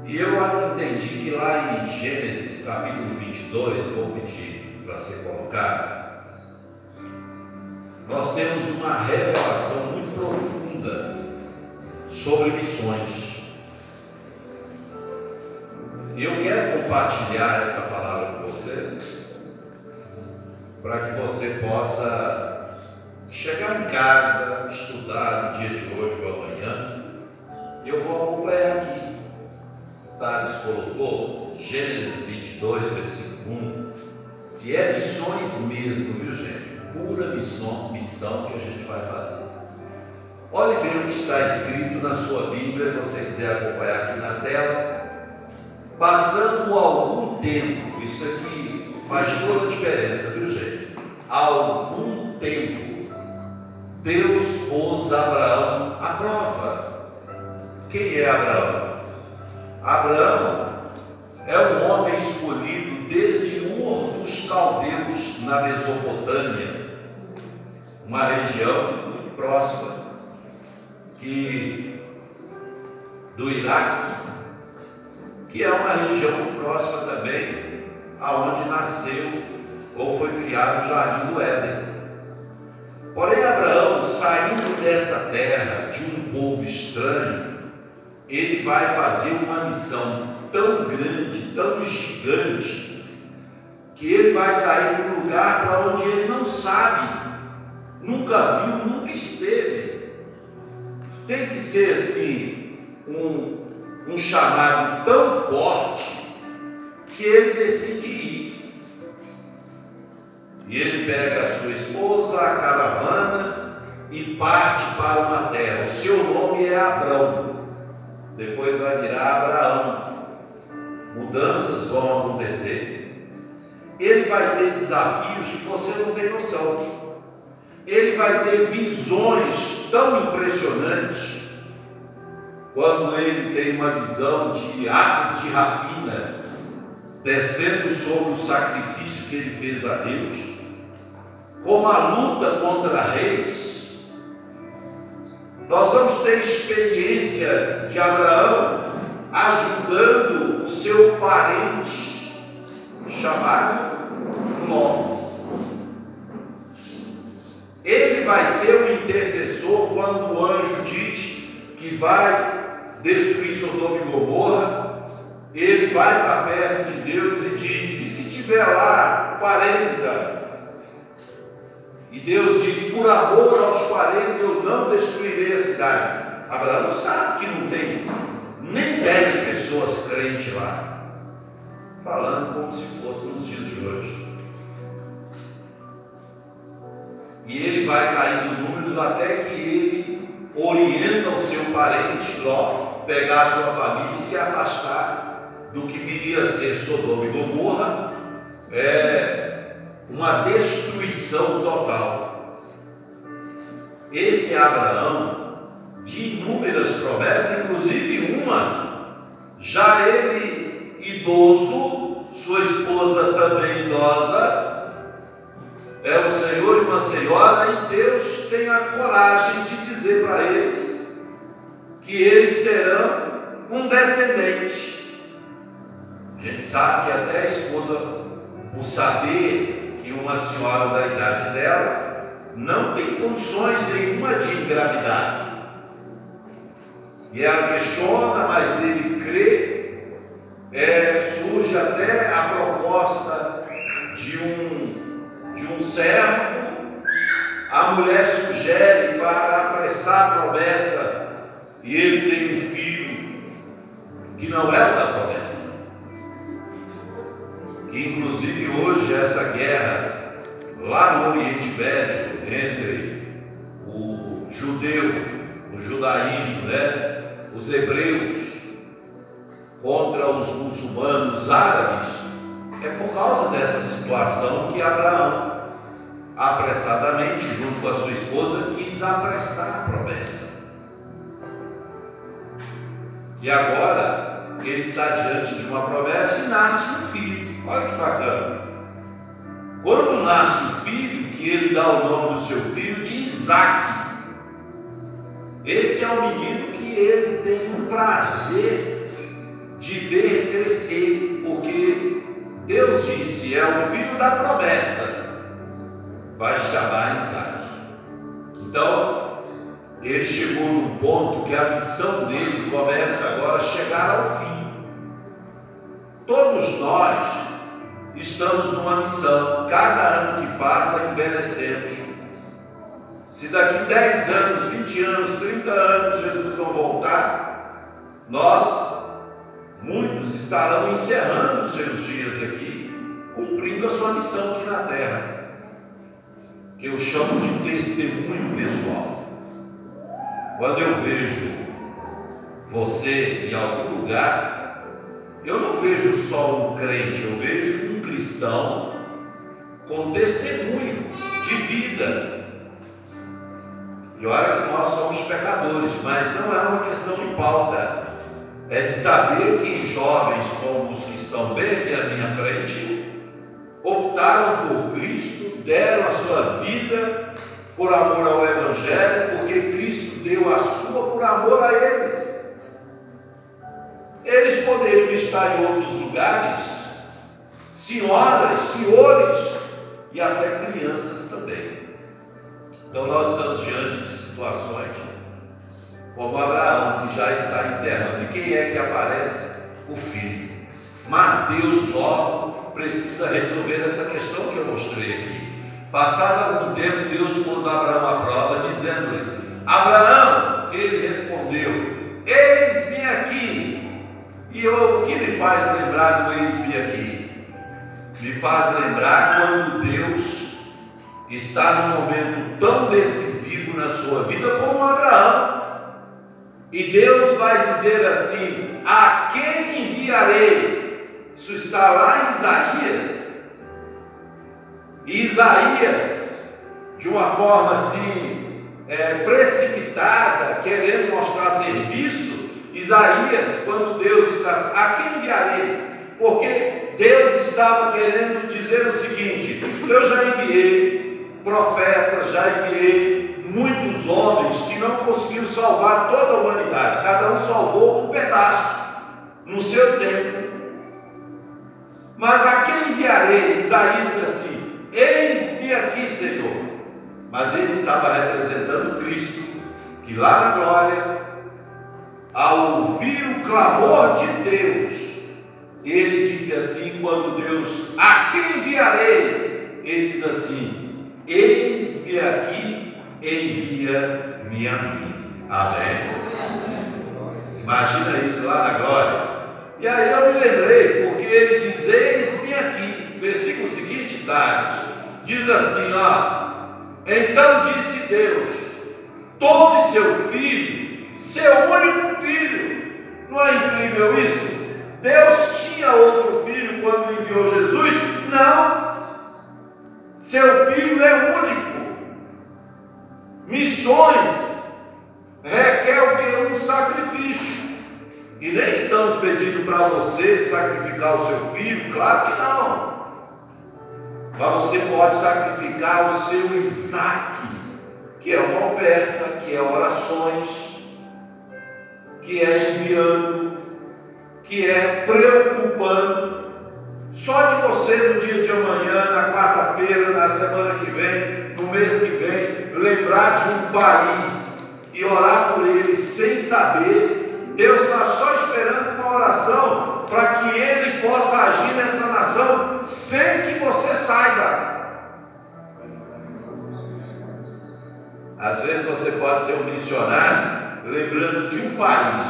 E eu entendi que lá em Gênesis capítulo 22, vou pedir para ser colocado, nós temos uma revelação muito profunda sobre missões. E eu quero compartilhar essa palavra com vocês, para que você possa chegar em casa, estudar no dia de hoje ou amanhã. Eu vou acompanhar aqui. Thales colocou Gênesis 22, versículo 1, que é missões mesmo, viu gente? Pura missão que a gente vai fazer. Olhe bem o que está escrito na sua Bíblia, se você quiser acompanhar aqui na tela. Passando algum tempo, isso aqui faz toda a diferença, viu gente? Algum tempo, Deus pôs Abraão à prova. Quem é Abraão? Abraão é um homem escolhido desde Ur dos Caldeus, na Mesopotâmia, uma região muito próxima do Iraque, que é uma região muito próxima também aonde nasceu ou foi criado o Jardim do Éden. Porém, Abraão, saindo dessa terra de um povo estranho, ele vai fazer uma missão tão grande, tão gigante, que ele vai sair de um lugar para onde ele não sabe, nunca viu, nunca esteve. Tem que ser assim, um chamado tão forte, que ele decide ir. E ele pega a sua esposa, a caravana, e parte para uma terra. O seu nome é Abrão. Depois vai virar Abraão. Mudanças vão acontecer. Ele vai ter desafios que você não tem noção. Ele vai ter visões tão impressionantes. Quando ele tem uma visão de aves de rapina descendo sobre o sacrifício que ele fez a Deus, como a luta contra reis. Nós vamos ter experiência de Abraão ajudando o seu parente chamado Ló. Ele vai ser o intercessor quando o anjo diz que vai destruir Sodoma e Gomorra. Ele vai para perto de Deus e diz: e se tiver lá 40? E Deus diz: por amor aos 40 eu não destruirei a cidade. Abraão sabe que não tem nem 10 pessoas crentes lá, falando como se fosse nos dias de hoje. E ele vai caindo números até que ele orienta o seu parente Ló pegar a sua família e se afastar do que viria a ser Sodoma e Gomorra, uma destruição total. Esse Abraão, de inúmeras promessas, inclusive uma, já ele idoso, sua esposa também idosa, é um senhor e uma senhora, e Deus tem a coragem de dizer para eles que eles terão um descendente. A gente sabe que até a esposa, por saber que uma senhora da idade dela não tem condições nenhuma de engravidar, e ela questiona, mas ele crê. Surge até a proposta de um servo. A mulher sugere para apressar a promessa, e ele tem um filho que não é o da promessa. Que inclusive hoje essa guerra lá no Oriente Médio entre o judeu, o judaísmo, os hebreus contra os muçulmanos árabes, é por causa dessa situação que Abraão, apressadamente, junto com a sua esposa, quis apressar a promessa. E agora ele está diante de uma promessa e nasce um filho. Olha que bacana. Quando nasce o filho, que ele dá o nome do seu filho de Isaque. Esse é o menino que ele tem o prazer de Deus disse, é o filho da promessa, vai chamar Isaac. Então, ele chegou num ponto que a missão dele começa agora a chegar ao fim. Todos nós estamos numa missão. Cada ano que passa, envelhecemos. Se daqui 10 anos, 20 anos, 30 anos Jesus não voltar, muitos estarão encerrando os seus dias aqui, cumprindo a sua missão aqui na terra, que eu chamo de testemunho pessoal. Quando eu vejo você em algum lugar, eu não vejo só um crente, eu vejo um cristão com testemunho de vida. E olha que nós somos pecadores, mas não é uma questão de pauta. É de saber que jovens como os que estão bem aqui à minha frente optaram por Cristo, deram a sua vida por amor ao Evangelho, porque Cristo deu a sua por amor a eles. Eles poderiam estar em outros lugares, senhoras, senhores e até crianças também. Então nós estamos diante de situações como Abraão, que já está encerrando. E quem é que aparece? O filho. Mas Deus logo precisa resolver essa questão que eu mostrei aqui. Passado algum tempo, Deus pôs Abraão à prova, dizendo-lhe: Abraão, ele respondeu: eis-me aqui. E o que me faz lembrar do eis-me aqui? Me faz lembrar quando Deus está num momento tão decisivo na sua vida como Abraão. E Deus vai dizer assim: a quem enviarei? Isso está lá em Isaías. E Isaías, de uma forma assim, precipitada, querendo mostrar serviço, Isaías, quando Deus disse assim, a quem enviarei? Porque Deus estava querendo dizer o seguinte: eu já enviei profetas, já enviei muitos homens que não conseguiram salvar toda a humanidade, cada um salvou um pedaço no seu tempo. Mas a quem enviarei? Isaías disse assim: eis-me aqui, Senhor. Mas ele estava representando Cristo, que lá na glória, ao ouvir o clamor de Deus, ele disse assim, quando Deus, a quem enviarei? Ele diz assim: eis-me aqui, envia-me a mim. Amém? Imagina isso lá na glória. E aí eu me lembrei, porque ele diz, eis-me aqui. Versículo seguinte, diz assim, então disse Deus, tome seu filho, seu único filho. Não é incrível isso? Deus tinha outro filho quando enviou Jesus? Não. Seu filho é único. Missões requer o que? Um sacrifício. E nem estamos pedindo para você sacrificar o seu filho, claro que não. Mas você pode sacrificar o seu Isaac, que é uma oferta, que é orações, que é enviando, que é preocupando. Só de você no dia de amanhã, na quarta-feira, na semana que vem, no mês que vem, lembrar de um país e orar por ele sem saber, Deus está só esperando uma oração para que ele possa agir nessa nação sem que você saiba. Às vezes você pode ser um missionário lembrando de um país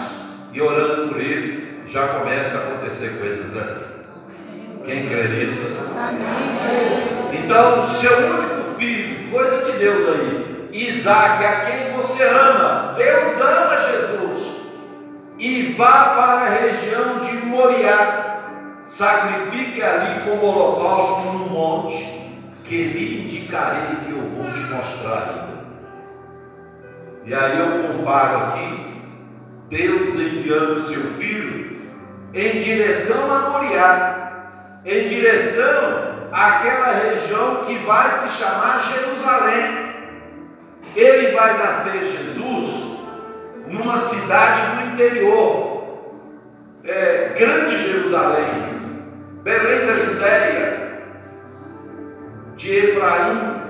e orando por ele, já começa a acontecer coisas antes. Quem crê nisso? Amém. Então, seu único filho, coisa de Deus aí, Isaac, a quem você ama, Deus ama Jesus, e vá para a região de Moriá, sacrifique ali como holocausto no monte, que lhe indicarei, que eu vou te mostrar ainda. E aí eu comparo aqui, Deus enviando seu filho em direção a Moriá, em direção àquela região que vai se chamar Jerusalém. Ele vai nascer Jesus numa cidade do interior, Grande Jerusalém, Belém da Judéia, de Efraim,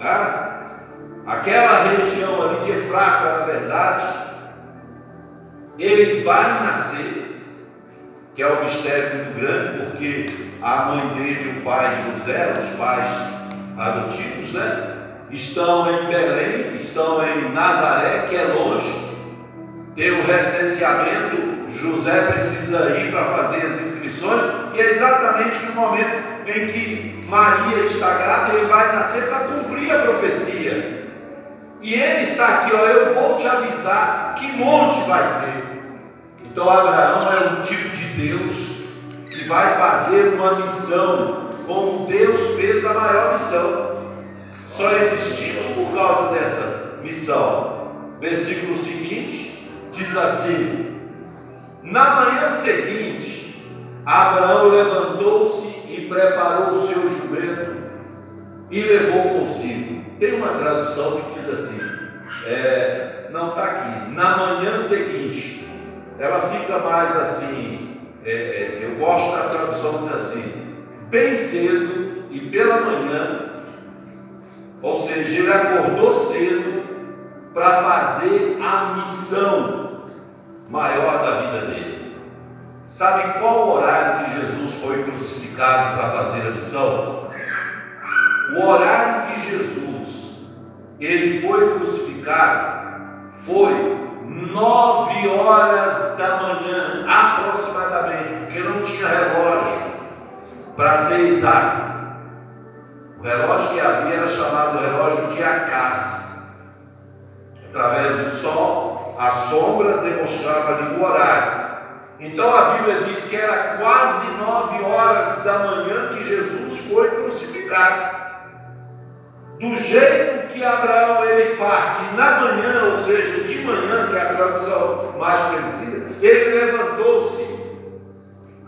tá? Aquela região ali de Efrata, na verdade, ele vai nascer, que é um mistério muito grande, porque a mãe dele e o pai José, os pais adotivos, né, estão em Belém, estão em Nazaré, que é longe, tem o recenseamento, José precisa ir para fazer as inscrições, e é exatamente no momento em que Maria está grávida, ele vai nascer para cumprir a profecia. E ele está aqui, ó, eu vou te avisar que monte vai ser. Então Abraão é um tipo de Deus que vai fazer uma missão, como Deus fez a maior missão. Só existimos por causa dessa missão. Versículo seguinte diz assim: na manhã seguinte, Abraão levantou-se e preparou o seu jumento e levou consigo. Tem uma tradução que diz assim, não está aqui, na manhã seguinte. Ela fica mais assim, eu gosto da tradução que diz assim, bem cedo e pela manhã, ou seja, ele acordou cedo para fazer a missão maior da vida dele. Sabe qual horário que Jesus foi crucificado para fazer a missão? O horário que Jesus ele foi crucificado foi 9 horas da manhã, aproximadamente, porque não tinha relógio para ser exato. O relógio que havia era chamado relógio de Acás. Através do sol, a sombra demonstrava ali o horário. Então a Bíblia diz que era quase 9 horas da manhã que Jesus foi crucificado. Do jeito que Abraão ele parte na manhã, ou seja, de manhã, que é a tradução mais precisa, ele levantou-se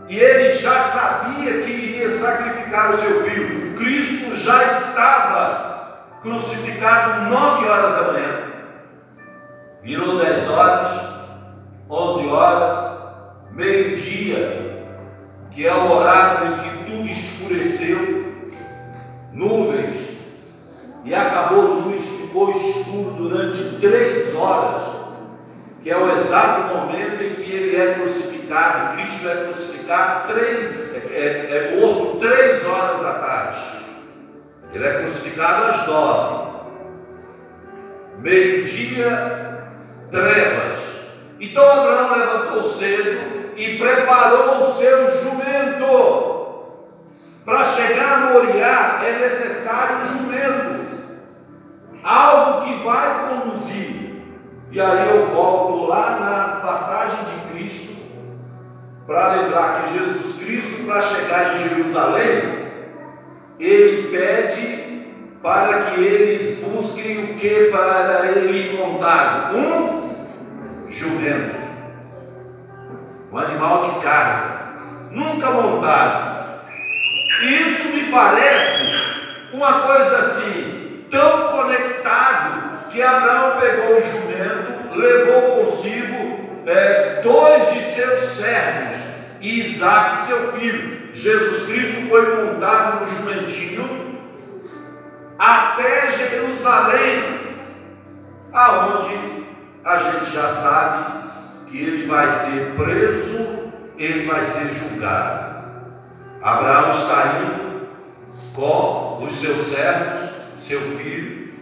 e ele já sabia que iria sacrificar o seu filho. Cristo já estava crucificado 9 horas da manhã. Virou 10 horas, 11 horas, meio-dia, que é o horário em que tudo escureceu, nuvens, e acabou a luz, ficou escuro durante 3 horas, que é o exato momento em que ele é crucificado. Cristo é crucificado, é morto 3 horas da tarde. Ele é crucificado às 9. Meio-dia, trevas. Então Abraão levantou cedo e preparou o seu jumento. Para chegar no Moriá é necessário um jumento, algo que vai conduzir. E aí eu volto lá na passagem de Cristo para lembrar que Jesus Cristo, para chegar em Jerusalém, ele pede para que eles busquem o que para ele montado? Um jumento, um animal de carga, nunca montado. E isso me parece uma coisa assim, tão conectado, que Abraão pegou o jumento, levou consigo 2 de seus servos, e Isaque, seu filho. Jesus Cristo foi montado no jumentinho até Jerusalém, aonde a gente já sabe que ele vai ser preso, ele vai ser julgado. Abraão está indo com os seus servos, seu filho,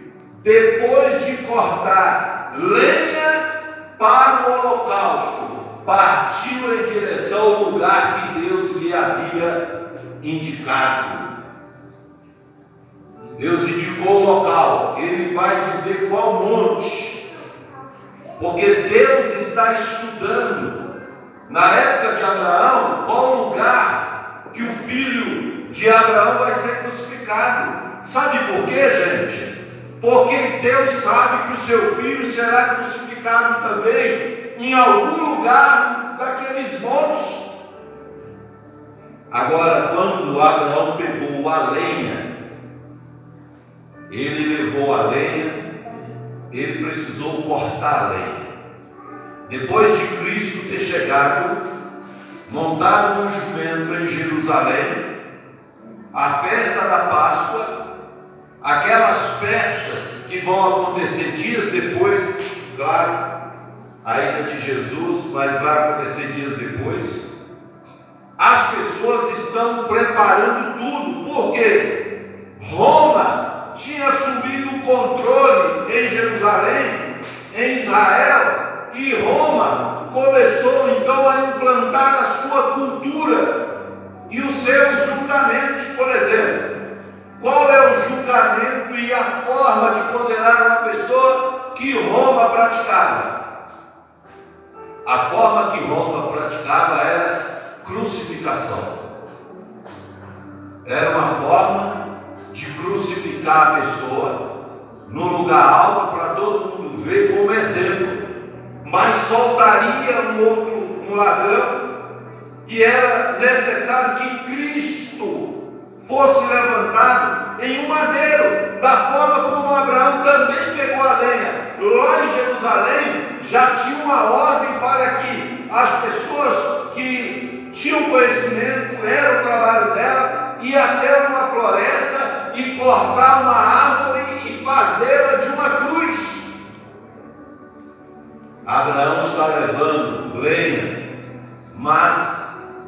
depois de cortar lenha para o holocausto, partiu em direção ao lugar que Deus lhe havia indicado. Deus indicou o local, ele vai dizer qual monte, porque Deus está estudando, na época de Abraão, qual lugar que o filho de Abraão vai ser crucificado. Sabe por quê, gente? Porque Deus sabe que o seu filho será crucificado também em algum lugar daqueles montes. Agora, quando Abraão pegou a lenha, ele levou a lenha, ele precisou cortar a lenha. Depois de Cristo ter chegado, montaram um jumento em Jerusalém, a festa da Páscoa, aquelas festas que vão acontecer dias depois, claro, a ida de Jesus, mas vai acontecer dias depois. As pessoas estão preparando tudo, porque Roma tinha assumido o controle em Jerusalém, em Israel, e Roma começou então a implantar a sua cultura e os seus julgamentos. Por exemplo, qual é o julgamento e a forma de condenar uma pessoa que Roma praticava? A forma que Roma praticava era crucificação. Era uma forma de crucificar a pessoa no lugar alto para todo mundo ver como exemplo, mas soltaria um ladrão, e era necessário que Cristo fosse levantado em um madeiro, da forma como Abraão também pegou a lenha. Lá em Jerusalém já tinha uma ordem para que as pessoas que tinham conhecimento, era o trabalho dela, ir até uma floresta e cortar uma árvore e fazê-la de uma cruz. Abraão está levando lenha, mas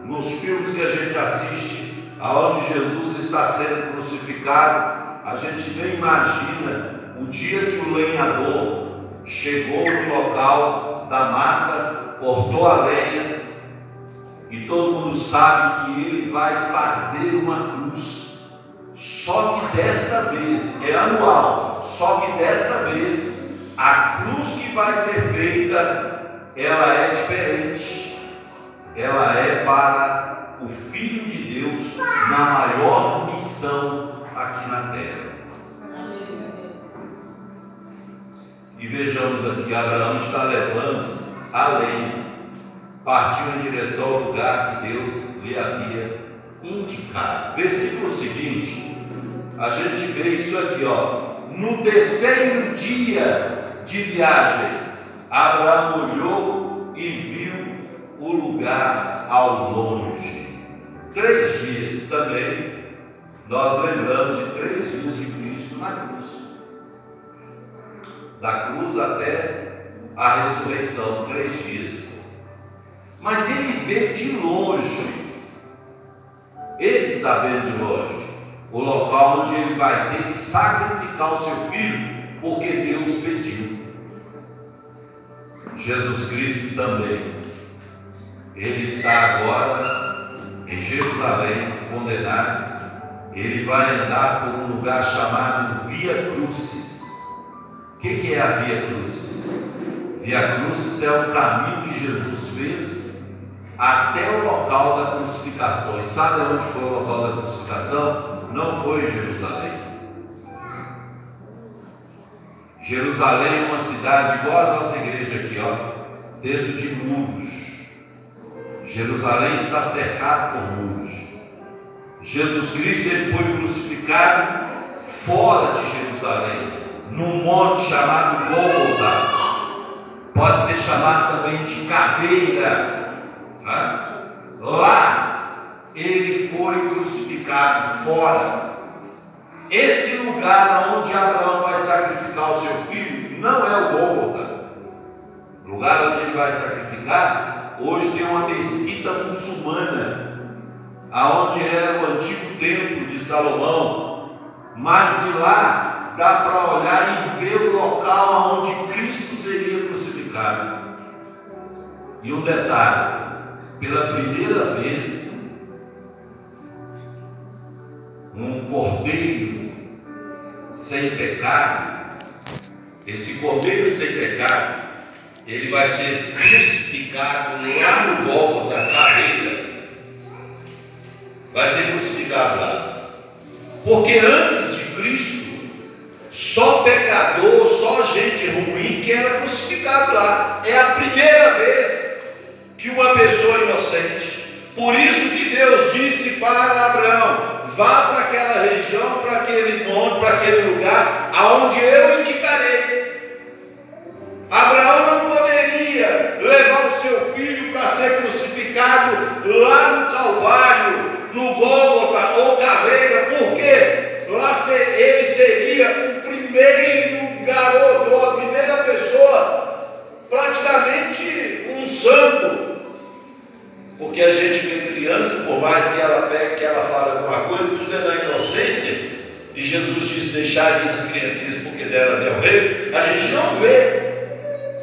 nos filmes que a gente assiste, aonde Jesus está sendo crucificado, a gente nem imagina o dia que o lenhador chegou no local da mata, cortou a lenha, e todo mundo sabe que ele vai fazer uma cruz. Só que desta vez, é anual, só que desta vez, a cruz que vai ser feita, ela é diferente. Ela é para o Filho de Deus na maior missão aqui na terra. E vejamos aqui, Abraão está levando a lenha, partiu em direção ao lugar que Deus lhe havia indicado. Versículo seguinte, a gente vê isso aqui, ó. No terceiro dia de viagem, Abraão olhou e viu o lugar ao longe. 3 dias também, nós lembramos de 3 dias de Cristo na cruz. Da cruz até a ressurreição, 3 dias. Mas ele vê de longe, ele está vendo de longe, o local onde ele vai ter que sacrificar o seu filho, porque Deus pediu. Jesus Cristo também, ele está agora em Jerusalém, condenado. Ele vai andar por um lugar chamado Via Crucis. O que é a Via Crucis? Via Crucis é o caminho que Jesus fez até o local da crucificação. E sabe onde foi o local da crucificação? Não foi em Jerusalém. Jerusalém é uma cidade igual a nossa igreja aqui, ó, dentro de muros. Jerusalém está cercado por muros. Jesus Cristo, ele foi crucificado fora de Jerusalém, num monte chamado Gólgota, pode ser chamado também de caveira, né? Lá ele foi crucificado fora. Esse lugar onde Abraão vai sacrificar o seu filho não é o Gólgota. O lugar onde ele vai sacrificar, hoje tem uma mesquita muçulmana, aonde era o antigo templo de Salomão, mas de lá dá para olhar e ver o local onde Cristo seria crucificado. E um detalhe, pela primeira vez, um cordeiro sem pecado, esse cordeiro sem pecado, ele vai ser crucificado lá no Gólgota, da caveira. Vai ser crucificado lá. Porque antes de Cristo, só pecador, só gente ruim que era crucificado lá. É a primeira vez que uma pessoa inocente. Por isso que Deus disse para Abraão: vá para aquela região, para aquele monte, para aquele lugar, aonde eu indicarei. Abraão não poderia levar o seu filho para ser crucificado lá no Calvário, no Gólgota ou Caveira, porque lá ele seria o primeiro garoto, ou a primeira pessoa, praticamente um santo. Porque a gente vê criança, por mais que ela pegue, que ela fale alguma coisa, tudo é da inocência, e Jesus diz: deixar as criancinhas, porque delas é o reino. A gente não vê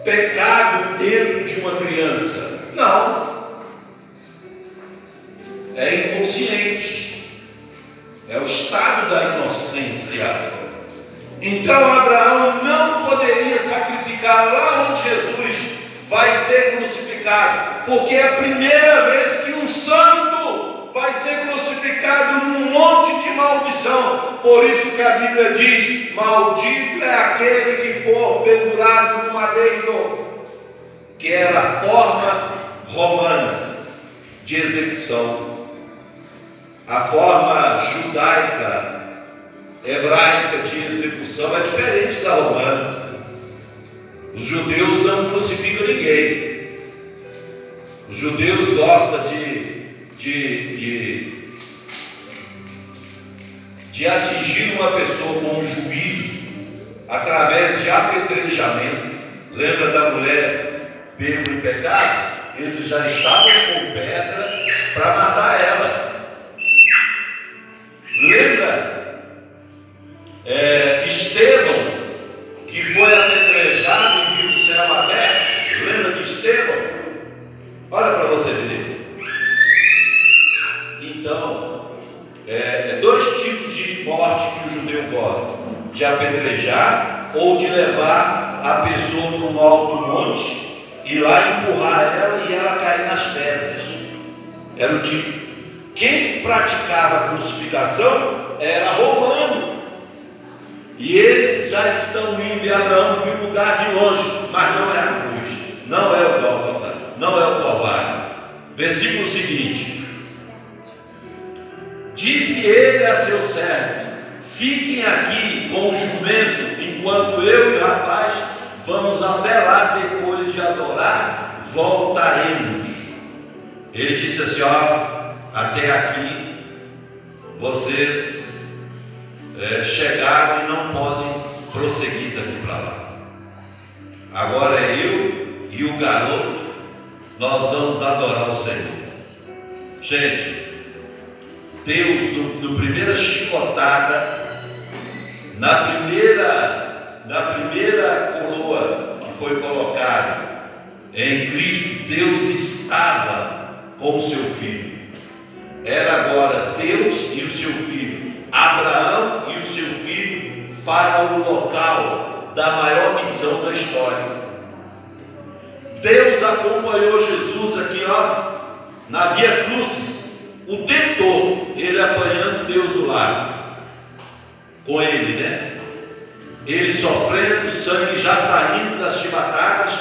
pecado dentro de uma criança, não, é inconsciente, é o estado da inocência. Então Abraão não poderia sacrificar lá onde Jesus vai ser crucificado, porque é a primeira vez que um santo vai ser crucificado num monte de maldição. Por isso que a Bíblia diz: maldito é aquele que for pendurado no madeiro, que era a forma romana de execução. A forma judaica, hebraica de execução é diferente da romana. Os judeus não crucificam ninguém. Os judeus gostam de atingir uma pessoa com juízo através de apedrejamento. Lembra da mulher pega em pecado? Eles já estavam com pedra para matar ela. Lembra Estevão, que foi apedrejado e viu o céu aberto? Lembra de Estevão? Olha para você ver. Então, dois tipos de morte que o judeu gosta: de apedrejar ou de levar a pessoa para um alto monte e lá empurrar ela e ela cair nas pedras. Era o tipo. Quem praticava a crucificação era romano. E eles já estão indo, e Abraão viu o lugar de longe, mas não é a cruz, não é o Gólgota, não é o Calvário. Versículo seguinte: disse ele a seus servos: fiquem aqui com o jumento, enquanto eu e o rapaz vamos até lá. Depois de adorar, voltaremos. Ele disse assim: ó, até aqui vocês chegaram e não podem prosseguir daqui para lá. Agora eu e o garoto, nós vamos adorar o Senhor. Gente, Deus, no primeira chicotada, na primeira coroa que foi colocada em Cristo, Deus estava com o seu filho. Era agora Deus e o seu filho, Abraão e o seu filho, para o local da maior missão da história. Deus acompanhou Jesus aqui, ó, na Via Crucis, o tempo todo, ele apanhando Deus do lado, com ele, né? Ele sofrendo, sangue já saindo das chibatadas,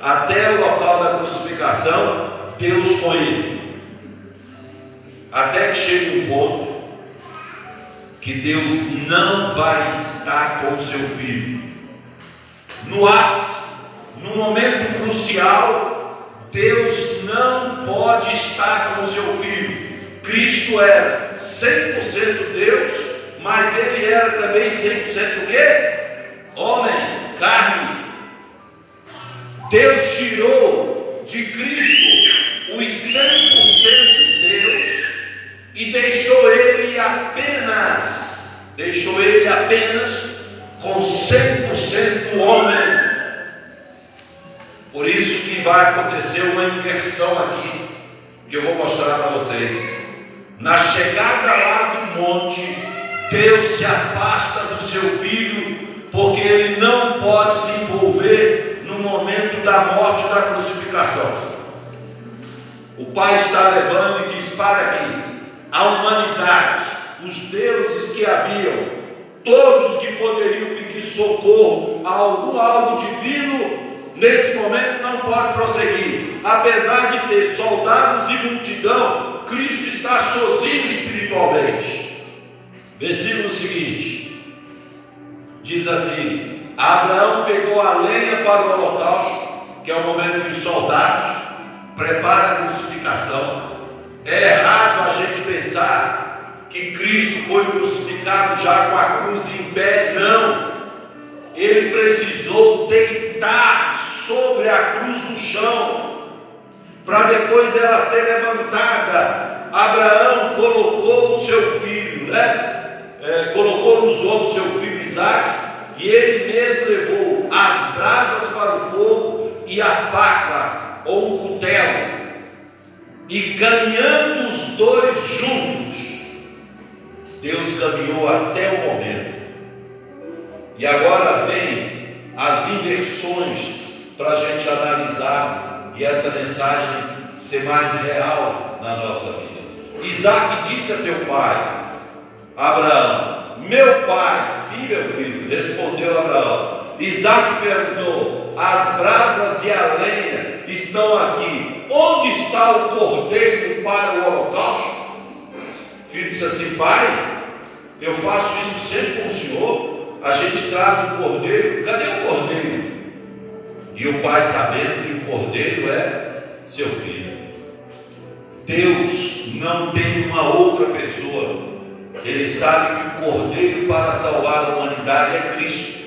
até o local da crucificação, Deus com ele. Até que chega um ponto que Deus não vai estar com o seu filho. No ápice, no momento crucial, Deus não pode estar com o seu filho. Cristo era 100% Deus, mas ele era também 100% o quê? Homem, carne. Deus tirou de Cristo os 100% Deus e deixou ele apenas com 100% homem. Por isso que vai acontecer uma inversão aqui, que eu vou mostrar para vocês. Na chegada lá do monte, Deus se afasta do seu filho, porque ele não pode se envolver no momento da morte, da crucificação. O Pai está levando e diz: para aqui, a humanidade, os deuses que haviam, todos que poderiam pedir socorro a algo divino, nesse momento não pode prosseguir. Apesar de ter soldados e multidão, Cristo está sozinho espiritualmente. Versículo seguinte, diz assim: Abraão pegou a lenha para o holocausto, que é o momento que os soldados preparam a crucificação. É errado a gente pensar que Cristo foi crucificado já com a cruz em pé. Não. Ele precisou deitar sobre a cruz no chão, para depois ela ser levantada. Abraão colocou o seu filho, colocou nos ombros seu filho Isaque, e ele mesmo levou as brasas para o fogo e a faca ou um cutelo, e caminhando os dois juntos, Deus caminhou até o momento. E agora vem as inversões para a gente analisar e essa mensagem ser mais real na nossa vida. Isaque disse a seu pai Abraão: meu pai. Sim, meu filho, respondeu Abraão. Isaque perguntou: as brasas e a lenha estão aqui, onde está o cordeiro para o holocausto? O filho disse assim: pai, eu faço isso sempre com o senhor. A gente traz o cordeiro, cadê o cordeiro? E o pai, sabendo que o cordeiro é seu filho. Deus não tem uma outra pessoa. Ele sabe que o cordeiro para salvar a humanidade é Cristo.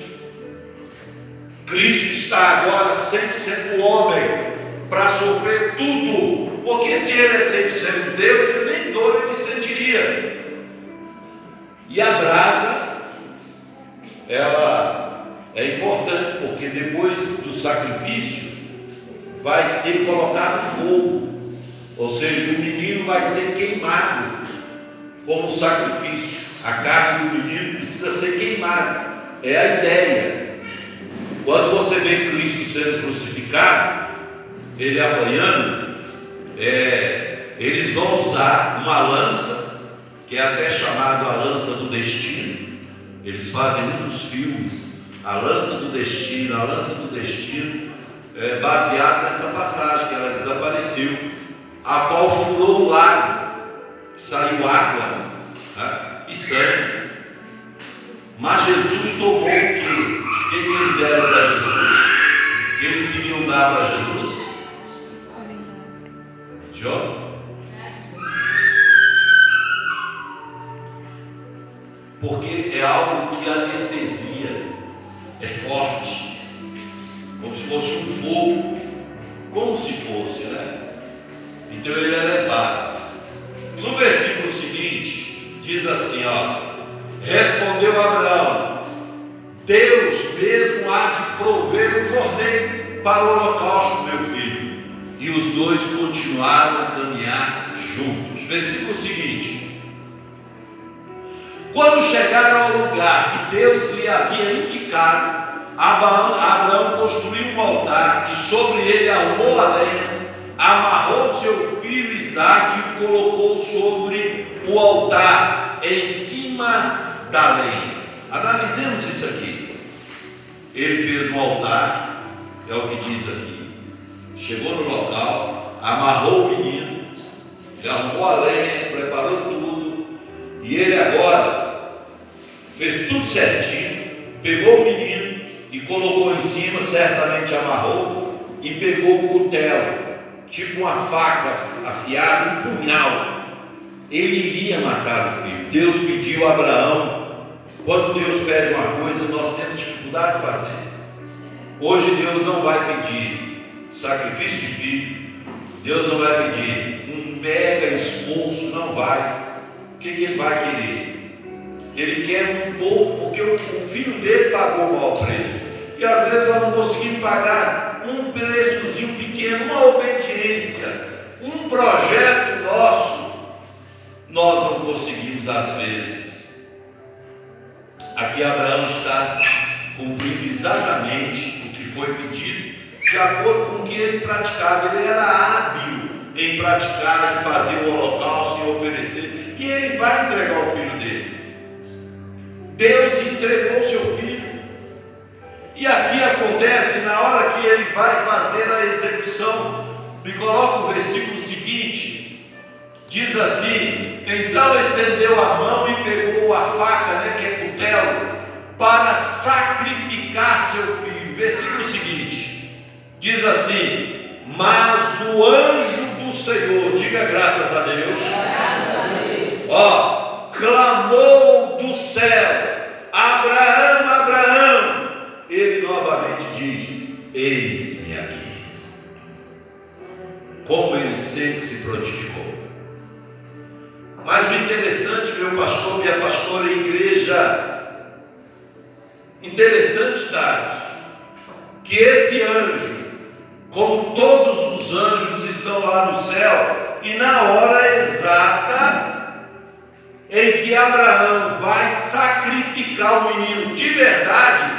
Cristo está agora 100% homem para sofrer tudo, porque se ele é 100% Deus, ele nem dor ele sentiria. E a brasa, ela é importante, porque depois do sacrifício vai ser colocado fogo, ou seja, o menino vai ser queimado como sacrifício. A carne do menino precisa ser queimada, é a ideia. Quando você vê Cristo sendo crucificado, ele apanhando, eles vão usar uma lança, que é até chamada a lança do destino. Eles fazem muitos filmes, a lança do destino, baseado nessa passagem, que ela desapareceu, a qual furou o lago, saiu água, e sangue. Mas Jesus tomou o quê? O que eles deram para Jesus? O que eles queriam dar para Jesus? Jó? Porque é algo que anestesia, é forte, como se fosse um fogo, Então ele é levado. No versículo seguinte, diz assim, respondeu Abraão: Deus mesmo há de prover um cordeiro para o holocausto, meu filho. E os dois continuaram a caminhar juntos. Versículo seguinte: quando chegaram ao lugar que Deus lhe havia indicado, Abraão construiu um altar e sobre ele arrumou a lenha, amarrou seu filho Isaque e o colocou sobre o altar, em cima da lenha. Analisemos isso aqui. Ele fez um altar, é o que diz aqui. Chegou no local, amarrou o menino, arrumou a lenha, preparou tudo, e ele agora fez tudo certinho, pegou o menino e colocou em cima, certamente amarrou, e pegou o cutelo, tipo uma faca afiada, um punhal. Ele iria matar o filho. Deus pediu a Abraão. Quando Deus pede uma coisa, nós temos dificuldade de fazer. Hoje Deus não vai pedir sacrifício de filho, Deus não vai pedir um mega esforço, não vai. O que ele vai querer? Ele quer um pouco, porque o filho dele pagou o maior preço. E às vezes nós não conseguimos pagar um preçozinho pequeno, uma obediência, um projeto nosso, nós não conseguimos às vezes. Aqui Abraão está cumprindo exatamente o que foi pedido, de acordo com o que ele praticava. Ele era hábil em praticar, em fazer o holocausto, em oferecer, e ele vai entregar o filho dele. Deus entregou o seu filho. E aqui acontece, na hora que ele vai fazer a execução, me coloca o versículo seguinte, diz assim: então estendeu a mão e pegou a faca, que é cutelo, para sacrificar seu filho. Versículo seguinte: Diz assim: mas o anjo do Senhor, diga graças a Deus, ó, clamou do céu: Abraão, Abraão. Ele novamente diz: eis-me aqui. Como ele sempre se prontificou. Mas o interessante, meu pastor, minha pastora, igreja, interessante, Tati, que esse anjo, como todos os anjos, estão lá no céu, e na hora exata em que Abraão vai sacrificar o menino, de verdade,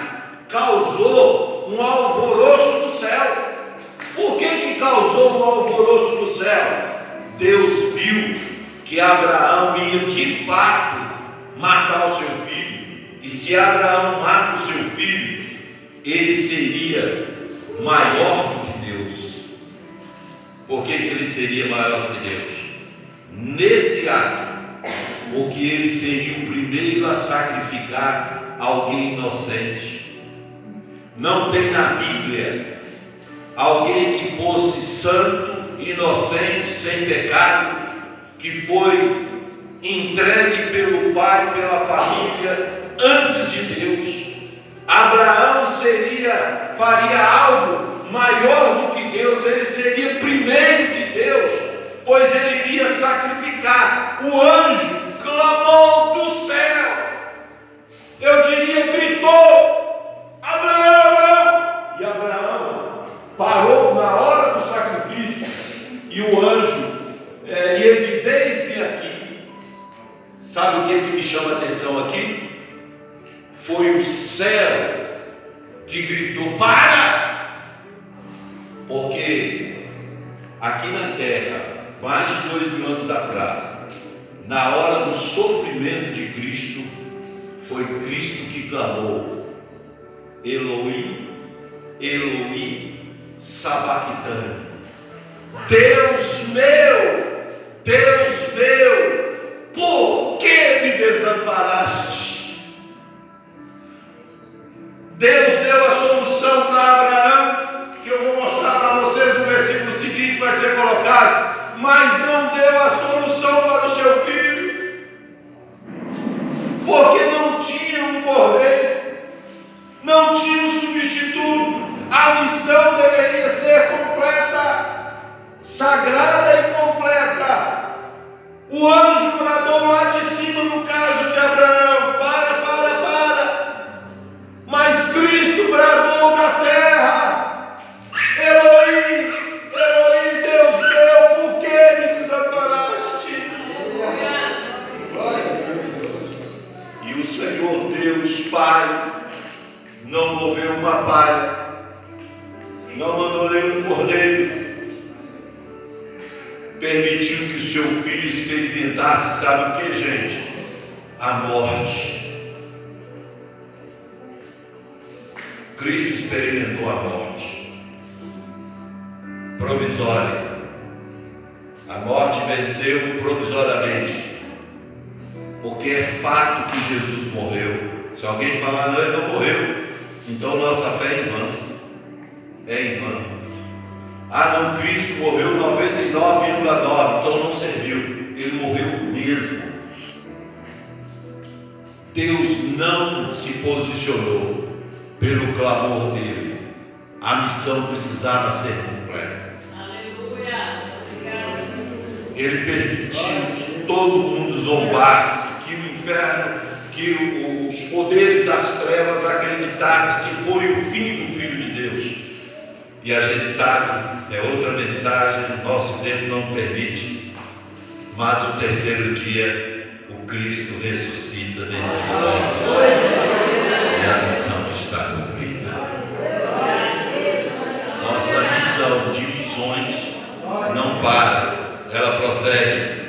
causou um alvoroço no céu. Por que causou um alvoroço no céu? Deus viu que Abraão ia de fato matar o seu filho, e se Abraão mata o seu filho, ele seria maior do que Deus. Por que ele seria maior do que Deus? Nesse ato, porque ele seria o primeiro a sacrificar alguém inocente. Não tem na Bíblia alguém que fosse santo, inocente, sem pecado, que foi entregue pelo pai, pela família, antes de Deus. Abraão faria algo maior do que Deus, ele seria primeiro que Deus, pois ele iria sacrificar. O anjo clamou do céu, eu diria, gritou: Abraão, Abraão! E Abraão parou na hora do sacrifício, e o anjo, e ele diz: eis-me aqui. Sabe o que me chama a atenção aqui? Foi o céu que gritou: para! Porque aqui na terra, mais de 2000 anos atrás, na hora do sofrimento de Cristo, foi Cristo que clamou: Elohim, Elohim, sabachthani. Deus meu, por que me desamparaste? Deus deu a solução para Abraão, que eu vou mostrar para vocês no versículo seguinte, vai ser colocado, mas não deu a solução para o seu filho, porque não tinha um cordeiro, não tinha um substituto. A missão deveria ser completa, sagrada e completa. O anjo bradou lá de cima, no caso de Abraão: para. Mas Cristo bradou da terra: Elohim, Elohim, Deus meu, por que me desamparaste? E o Senhor Deus Pai não moveu uma palha, não mandou nenhum cordeiro, permitiu que o seu filho experimentasse, sabe o que, gente? A morte. Cristo experimentou a morte provisória. A morte venceu provisoriamente, porque é fato que Jesus morreu. Se alguém falar: não, ele não morreu, então nossa fé é em vão. É em vão. Ah, não, Cristo morreu 99,9, então não serviu. Ele morreu mesmo. Deus não se posicionou pelo clamor dele. A missão precisava ser completa. Aleluia. Ele permitiu que todo mundo zombasse, que o inferno, que os poderes das trevas acreditassem que foi o fim do Filho de Deus. E a gente sabe, é outra mensagem, nosso tempo não permite, mas o terceiro dia o Cristo ressuscita dentro de nós. E a missão está cumprida. Nossa missão de missões não para, ela prossegue.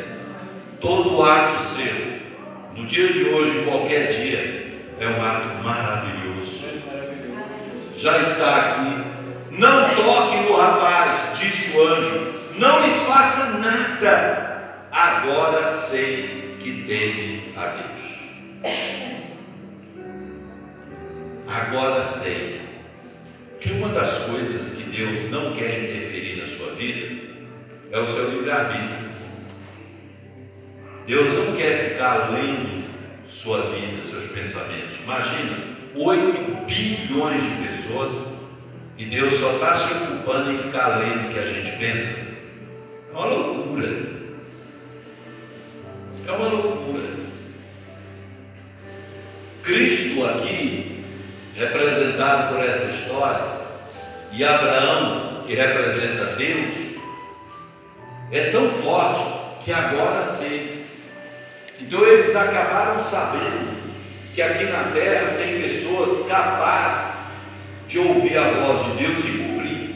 Todo ato seu, no dia de hoje, qualquer dia, é um ato maravilhoso. Já está aqui. Não toque no rapaz, disse o anjo, não lhes faça nada. Agora sei que teme a Deus. Agora sei que uma das coisas que Deus não quer interferir na sua vida é o seu livre-arbítrio. Deus não quer ficar lendo sua vida, seus pensamentos. Imagina, 8 bilhões de pessoas e Deus só está se ocupando em ficar lendo o que a gente pensa. É uma loucura. É uma loucura. Cristo aqui, representado por essa história, e Abraão, que representa Deus, é tão forte que agora sei. Então eles acabaram sabendo que aqui na terra tem pessoas capazes de ouvir a voz de Deus e cumprir.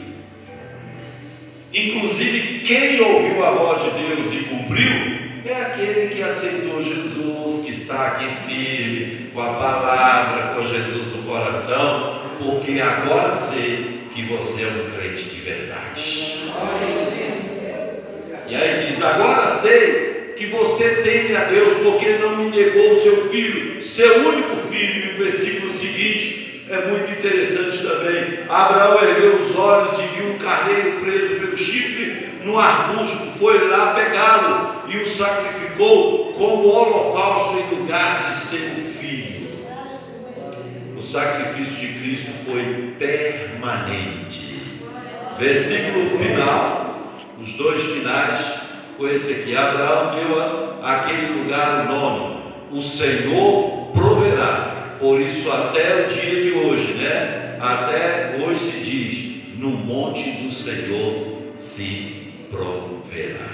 Inclusive, quem ouviu a voz de Deus e cumpriu é aquele que aceitou Jesus, que está aqui firme, com a palavra, com Jesus no coração, porque agora sei que você é um crente de verdade. E aí diz, agora sei que você teme a Deus, porque não me negou o seu filho, seu único filho. E o versículo seguinte é muito interessante também. Abraão ergueu os olhos e viu um carneiro preso pelo chifre no arbusto, foi lá pegá-lo e o sacrificou como holocausto em lugar de seu filho. O sacrifício de Cristo foi permanente. Versículo final, os dois finais, foi esse aqui. Abraão deu àquele lugar o nome: o Senhor proverá. Por isso até o dia de hoje, até hoje se diz, no monte do Senhor se proverá.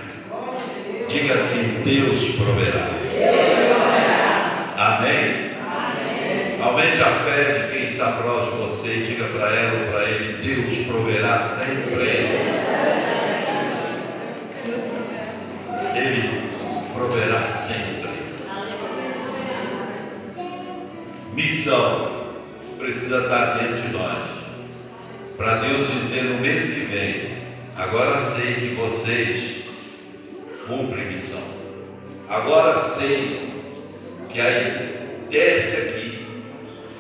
Diga assim, Deus proverá. Amém? Aumente a fé de quem está próximo de você, diga para ela ou para ele, Deus proverá sempre. Ele proverá sempre. Missão precisa estar dentro de nós, para Deus dizer no mês que vem, agora sei que vocês cumprem missão. Agora sei que a interna aqui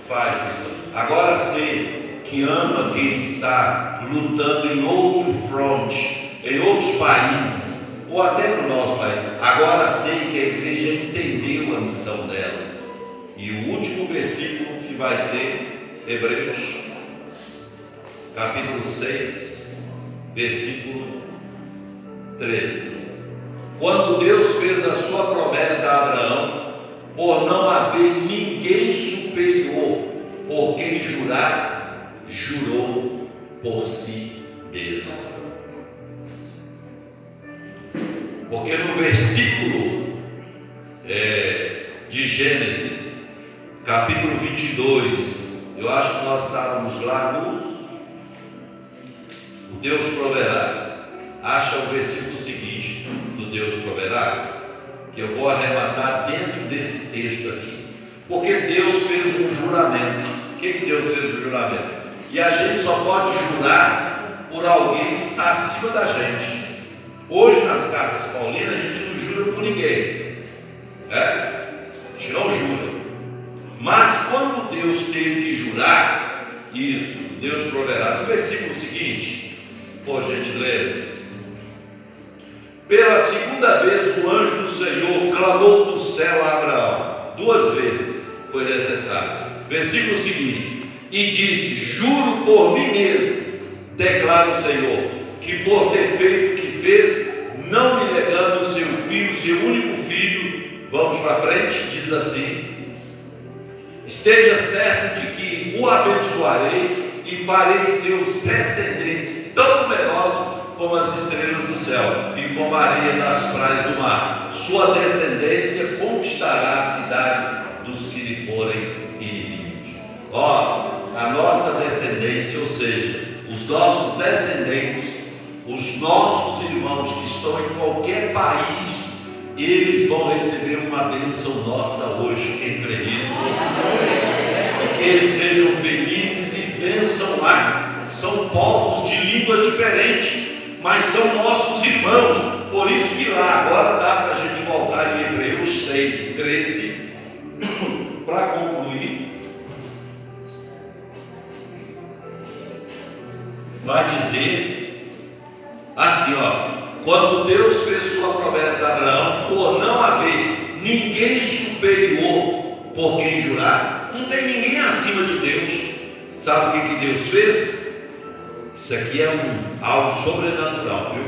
faz missão. Agora sei que ama quem está lutando em outro front, em outros países, ou até no nosso país. Agora sei que a igreja entendeu a missão dela. E o último versículo que vai ser Hebreus, capítulo 6, versículo 13. Quando Deus fez a sua promessa a Abraão, por não haver ninguém superior por quem jurar, jurou por si mesmo. Porque no versículo de Gênesis, capítulo 22, eu acho que nós estávamos lá no Deus proverá. Acha o versículo seguinte do Deus proverá, que eu vou arrematar dentro desse texto aqui. Porque Deus fez um juramento. O que Deus fez um juramento? E a gente só pode jurar por alguém que está acima da gente. Hoje nas cartas paulinas a gente não jura por ninguém, a gente não jura. Mas quando Deus teve que jurar, isso, Deus proverá. No versículo seguinte, por gentileza, pela segunda vez o anjo do Senhor clamou do céu a Abraão. 2 vezes foi necessário. Versículo seguinte, e disse, juro por mim mesmo, declara o Senhor, que por ter feito o que fez, não me negando o seu filho, seu único filho, vamos para frente, diz assim, esteja certo de que o abençoarei e farei seus descendentes tão numerosos como as estrelas do céu e como a areia das praias do mar. Sua descendência conquistará a cidade dos que lhe forem inimigos. A nossa descendência, ou seja, os nossos descendentes, os nossos irmãos que estão em qualquer país, eles vão receber uma bênção nossa hoje, quem crê nisso. E que eles sejam felizes e vençam lá. São povos de línguas diferentes, mas são nossos irmãos. Por isso que lá, agora dá para a gente voltar em Hebreus 6, 13, para concluir. vai dizer assim, ó: quando Deus fez sua promessa a Abraão, por não haver ninguém superior por quem jurar, não tem ninguém acima de Deus. Sabe o que Deus fez? Isso aqui é algo sobrenatural, viu?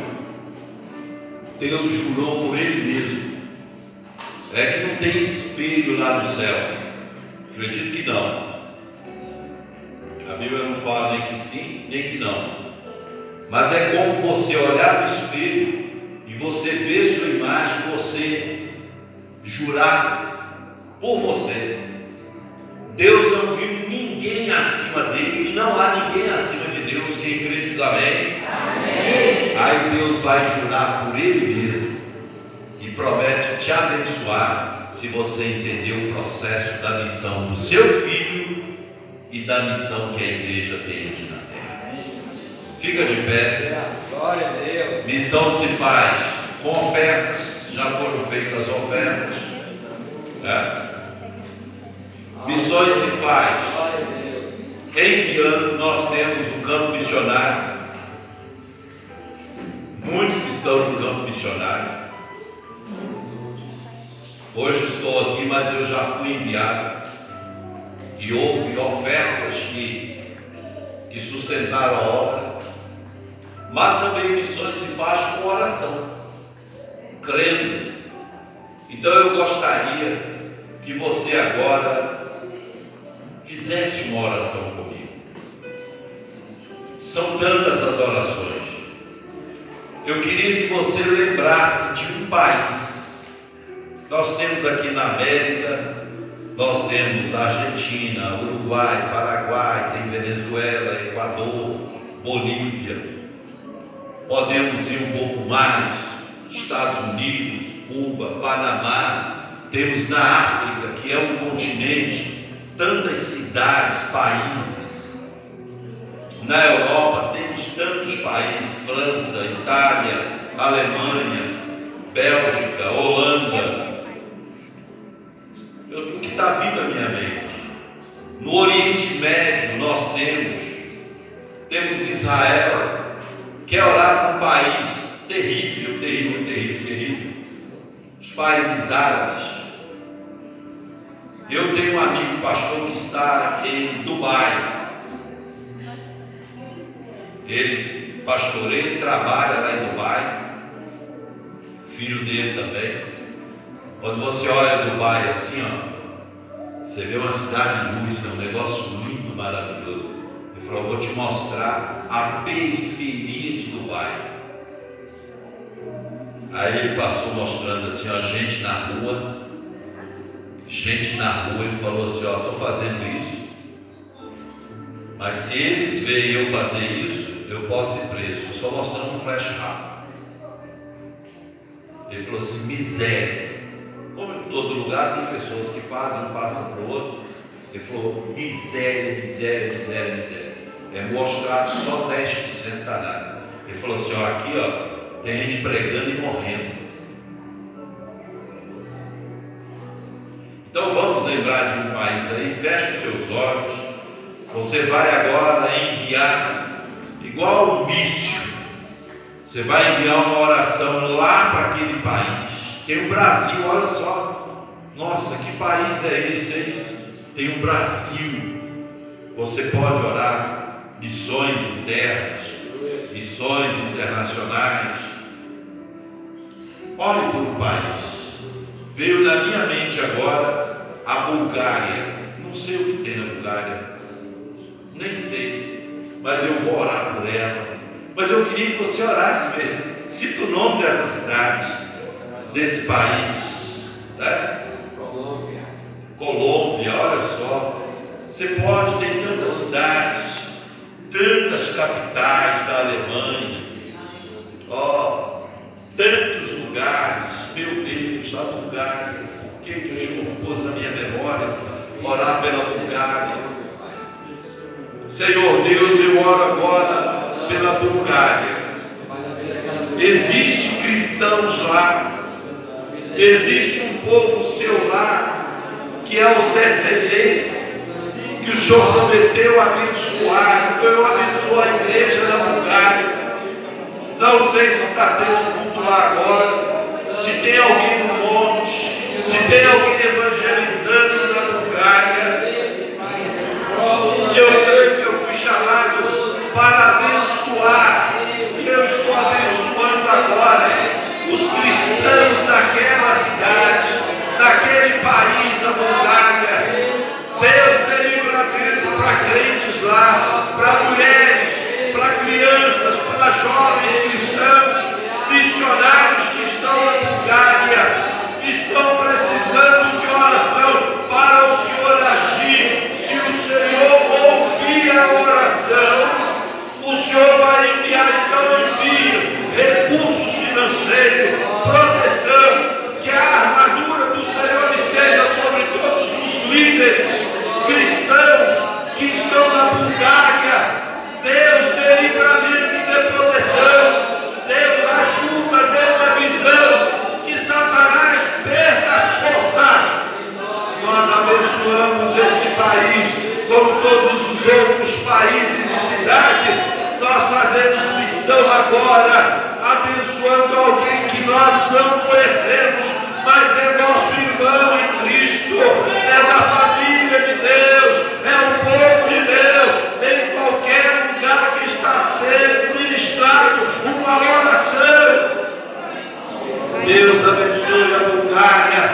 Deus jurou por Ele mesmo. É que não tem espelho lá no céu. Acredito que não. A Bíblia não fala nem que sim, nem que não. Mas é como você olhar no espelho e você ver sua imagem, você jurar por você. Deus não viu ninguém acima dele, e não há ninguém acima de Deus. Quem crê diz amém. Amém. Aí Deus vai jurar por Ele mesmo e promete te abençoar se você entender o processo da missão do seu filho e da missão que a igreja tem aqui na terra. Fica de pé. Glória a Deus. Missão se faz com ofertas. Já foram feitas as ofertas, né? Missões se faz enviando. Nós temos o campo missionário, muitos que estão no campo missionário. Hoje estou aqui, mas eu já fui enviado, e houve ofertas que sustentaram a obra. Mas também missões se faz com oração, crendo. Então eu gostaria que você agora fizesse uma oração comigo. São tantas as orações. Eu queria que você lembrasse de um país. Nós temos aqui na América, nós temos a Argentina, Uruguai, Paraguai, tem Venezuela, Equador, Bolívia. Podemos ir um pouco mais, Estados Unidos, Cuba, Panamá. Temos na África, que é um continente, tantas cidades, países. Na Europa temos tantos países: França, Itália, Alemanha, Bélgica, Holanda. O que está vindo à minha mente? No Oriente Médio nós temos Israel. Quer orar por um país terrível, terrível, terrível, terrível? Os países árabes. Eu tenho um amigo pastor que está em Dubai. Ele pastoreia, ele trabalha lá em Dubai. Filho dele também. Quando você olha Dubai assim, ó, você vê uma cidade de luz, é um negócio muito maravilhoso. Ele falou: vou te mostrar a periferia de Dubai. Aí ele passou mostrando assim, ó, gente na rua. Ele falou assim: ó, estou fazendo isso, mas se eles veem eu fazer isso, eu posso ir preso. Eu só mostrando um flash rápido. Ele falou assim: miséria. Como em todo lugar tem pessoas que fazem, passam para o outro. Ele falou: miséria, miséria, miséria, miséria. É mostrado só 10% da nada. Ele falou assim: ó, aqui, ó, tem gente pregando e morrendo. Então vamos lembrar de um país aí. Feche os seus olhos. Você vai agora enviar, igual um míssil, você vai enviar uma oração lá para aquele país. Tem o Brasil, olha só. Nossa, que país é esse aí? Tem o Brasil. Você pode orar missões internas, missões internacionais. Olhe por um país. Veio na minha mente agora a Bulgária. Não sei o que tem na Bulgária, nem sei, mas eu vou orar por ela. Mas eu queria que você orasse mesmo. Cita o nome dessa cidade, desse país, né? Colômbia, olha só. Você pode, tem tantas cidades, tantas capitais da Alemanha, ó, tantos lugares. Meu Deus, a Bulgária, que Deus pôs na minha memória, orar pela Bulgária. Senhor Deus, eu oro agora pela Bulgária. Existem cristãos lá, existe um povo seu lá, que é os descendentes que o Senhor prometeu abençoar. abençoado. Eu abençoo a igreja da Bulgária. Não sei se está tendo culto lá agora, se tem alguém no monte, se tem alguém evangelizando na Bulgária. Eu creio que eu fui chamado para abençoar, e eu estou abençoando agora os cristãos daquela cidade, daquele país, a Bulgária. Deus dê livramento para crentes lá, para mulheres, para crianças, para jovens cristãos, missionários que estão na Bulgária, estão precisando de oração para o Senhor agir. Se o Senhor ouvir a oração, o Senhor vai enviar, então envia recursos financeiros, proteção, que a armadura do Senhor esteja sobre todos os líderes cristãos que estão na Bulgária. Deus dê livramento e dê proteção. Deus ajuda, dê uma visão, que Satanás perca as forças. Nós abençoamos esse país, como todos os outros países e cidades. Nós fazemos missão agora, abençoando alguém que nós não conhecemos, mas é nosso irmão em Cristo, é da família de Deus, é o povo de Deus, em qualquer lugar que está sendo ministrado uma oração. Deus abençoe a Bulgária,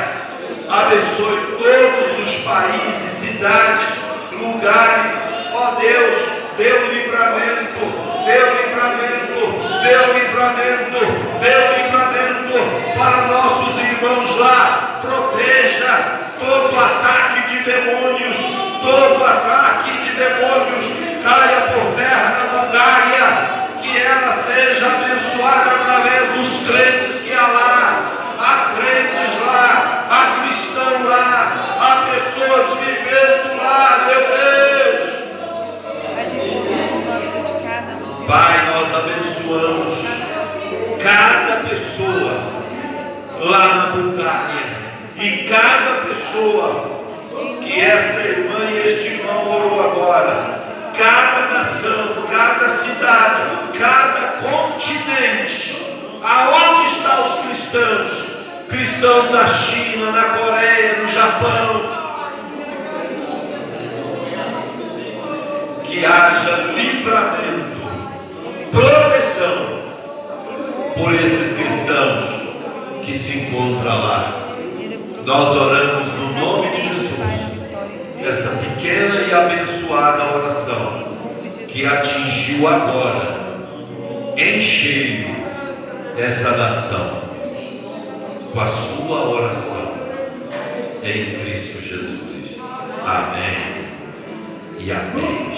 abençoe todos os países, cidades, lugares. Ó Deus, dê o livramento, dê o livramento, dê o livramento, dê o livramento para nossos irmãos lá. Proteja todo ataque de demônios, todo ataque de demônios caia por terra na Bulgária, que ela seja abençoada através dos crentes que há lá. Há crentes lá, há cristãos lá, há pessoas vivendo lá, meu Deus. Pai, nós abençoamos cada pessoa lá na Bulgária, e cada pessoa que esta irmã e este irmão orou agora, cada nação, cada cidade, cada continente, aonde estão os cristãos? Cristãos na China, na Coreia, no Japão, que haja livramento, proteção por esses cristãos que se encontram lá. Nós oramos no nome de Jesus, essa pequena e abençoada oração que atingiu agora em cheio essa nação com a sua oração em Cristo Jesus. Amém e amém.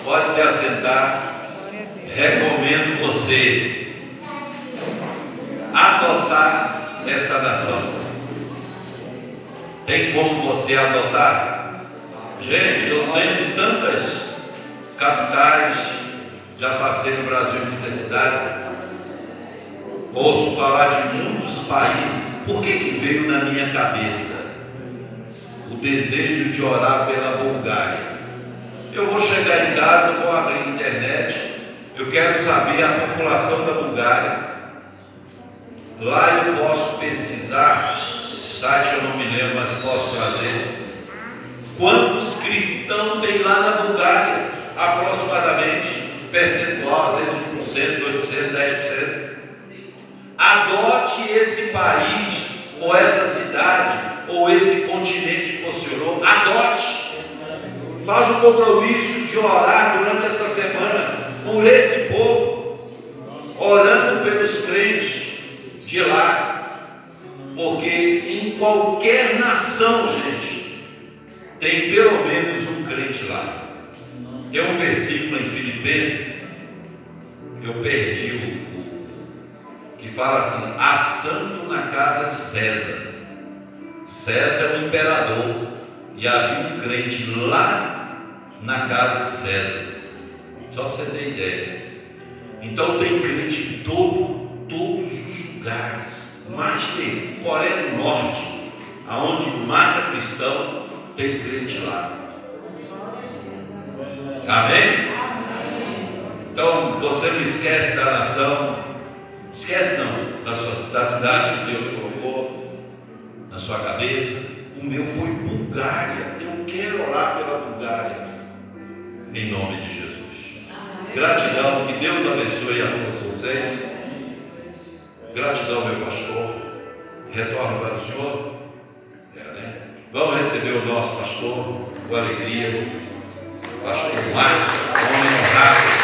Pode se assentar. Recomendo você adotar essa nação. Tem como você adotar? Gente, eu venho de tantas capitais, já passei no Brasil em muitas cidades, ouço falar de muitos países. Por que veio na minha cabeça o desejo de orar pela Bulgária? Eu vou chegar em casa, vou abrir a internet, eu quero saber a população da Bulgária. Lá eu posso pesquisar, site eu não me lembro, mas posso trazer. Quantos cristãos tem lá na Bulgária? Aproximadamente, percentual, às vezes 1%, 2%, 10%. Adote esse país, ou essa cidade, ou esse continente que você orou. Adote. Faz um compromisso de orar durante essa semana por esse povo, orando pelos crentes de lá, porque em qualquer nação, gente, tem pelo menos um crente lá. Tem um versículo em Filipenses, eu perdi que fala assim: há santo na casa de César. César é o imperador, e havia um crente lá na casa de César, só para você ter ideia. Então tem crente em todo todos os lugares. Mas tem Coreia do Norte, aonde mata cristão, tem crente lá. Amém? Então você não esquece da nação, esquece não, da cidade que Deus colocou na sua cabeça. O meu foi Bulgária. Eu quero orar pela Bulgária, em nome de Jesus. Gratidão, que Deus abençoe a todos vocês. Gratidão, meu pastor. Retorno para o senhor. Vamos receber o nosso pastor com alegria. Pastor Márcio, homem honrado.